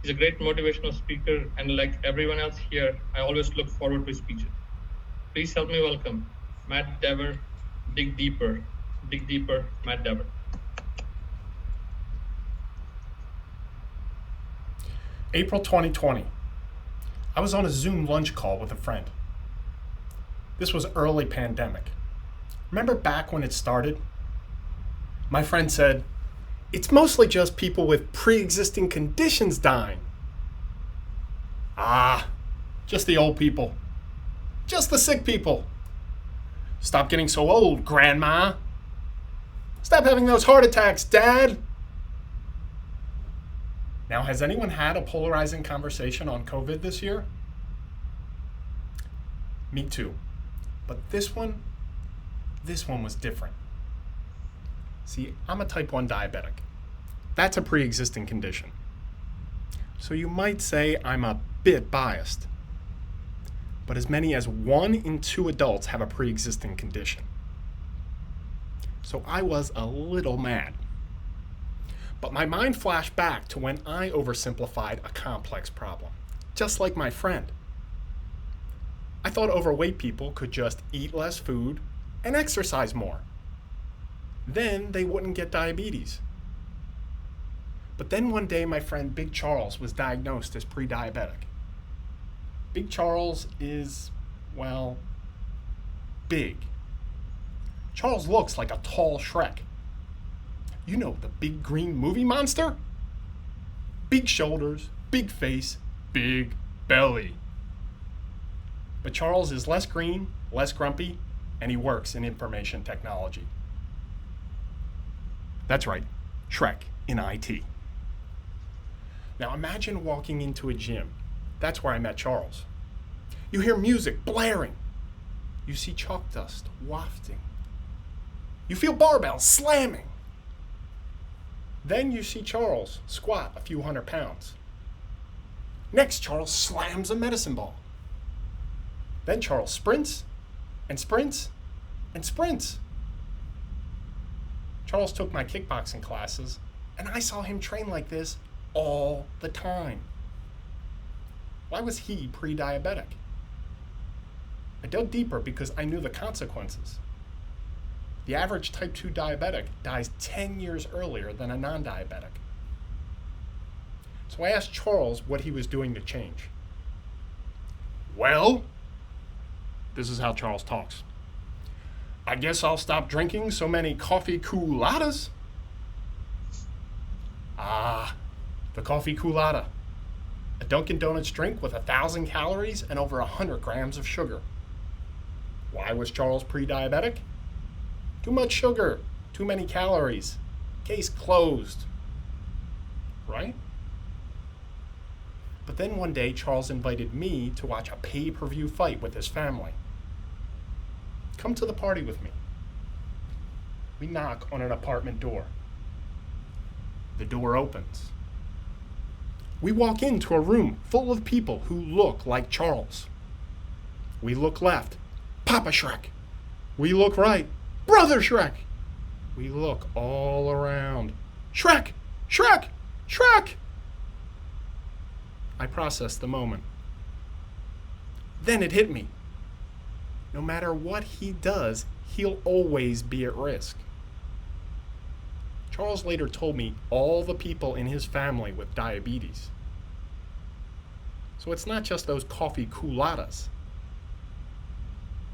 He's a great motivational speaker, and like everyone else here, I always look forward to his speeches. Please help me welcome Matt Dever, Dig Deeper, Matt Dever. April 2020. I was on a Zoom lunch call with a friend. This was early pandemic. Remember back when it started? My friend said, "It's mostly just people with pre-existing conditions dying." Ah, just the old people. Just the sick people. Stop getting so old, Grandma. Stop having those heart attacks, Dad. Now, has anyone had a polarizing conversation on COVID this year? Me too. But this one was different. See, I'm a type 1 diabetic. That's a pre-existing condition. So you might say I'm a bit biased. But as many as 1 in 2 adults have a pre-existing condition. So I was a little mad. But my mind flashed back to when I oversimplified a complex problem, just like my friend. I thought overweight people could just eat less food and exercise more. Then they wouldn't get diabetes. But then one day my friend Big Charles was diagnosed as pre-diabetic. Big Charles is, well, big. Charles looks like a tall Shrek. You know, the big green movie monster? Big shoulders, big face, big belly. But Charles is less green, less grumpy, and he works in information technology. That's right, Shrek in IT. Now imagine walking into a gym. That's where I met Charles. You hear music blaring. You see chalk dust wafting. You feel barbells slamming. Then you see Charles squat a few hundred pounds. Next, Charles slams a medicine ball. Then Charles sprints and sprints and sprints. Charles took my kickboxing classes, and I saw him train like this all the time. Why was he pre-diabetic? I dug deeper because I knew the consequences. The average type 2 diabetic dies 10 years earlier than a non-diabetic. So I asked Charles what he was doing to change. Well, this is how Charles talks. I guess I'll stop drinking so many coffee cooladas. Ah, the coffee coolada. A Dunkin' Donuts drink with 1,000 calories and over 100 grams of sugar. Why was Charles pre-diabetic? Too much sugar, too many calories. Case closed. Right? But then one day, Charles invited me to watch a pay-per-view fight with his family. Come to the party with me. We knock on an apartment door. The door opens. We walk into a room full of people who look like Charles. We look left, Papa Shrek. We look right, Brother Shrek. We look all around. Shrek! Shrek! Shrek! I processed the moment. Then it hit me. No matter what he does, he'll always be at risk. Charles later told me all the people in his family with diabetes. So it's not just those coffee cooladas.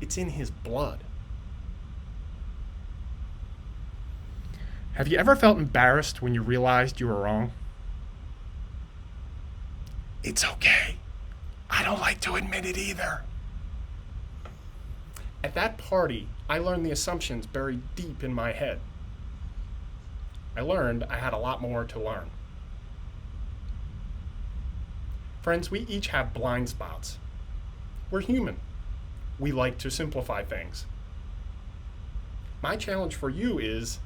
It's in his blood. Have you ever felt embarrassed when you realized you were wrong? It's okay. I don't like to admit it either. At that party, I learned the assumptions buried deep in my head. I learned I had a lot more to learn. Friends, we each have blind spots. We're human. We like to simplify things. My challenge for you is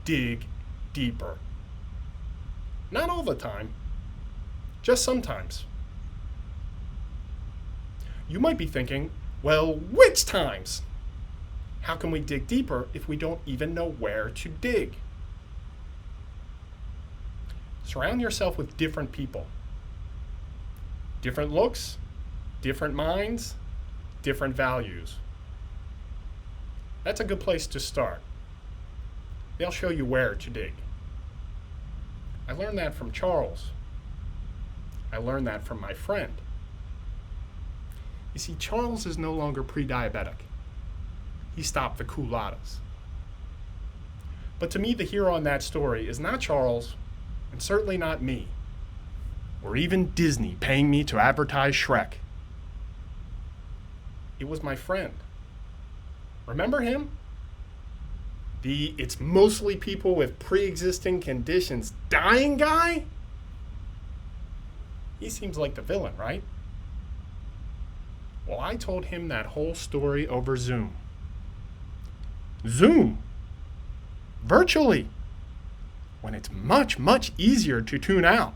dig deeper. Not all the time, just sometimes. You might be thinking, well, which times? How can we dig deeper if we don't even know where to dig? Surround yourself with different people. Different looks, different minds, different values. That's a good place to start. They'll show you where to dig. I learned that from Charles. I learned that from my friend. You see, Charles is no longer pre-diabetic. He stopped the culottes. But to me, the hero in that story is not Charles, and certainly not me, or even Disney paying me to advertise Shrek. It was my friend. Remember him? The "it's mostly people with pre-existing conditions" dying guy? He seems like the villain, right? Well, I told him that whole story over Zoom. Zoom! Virtually! When it's much, much easier to tune out.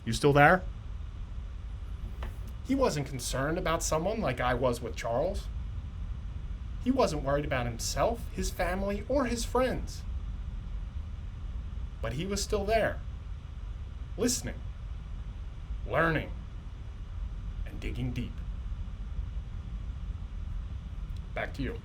You still there? He wasn't concerned about someone like I was with Charles. He wasn't worried about himself, his family, or his friends. But he was still there, listening, learning, and digging deep. Back to you.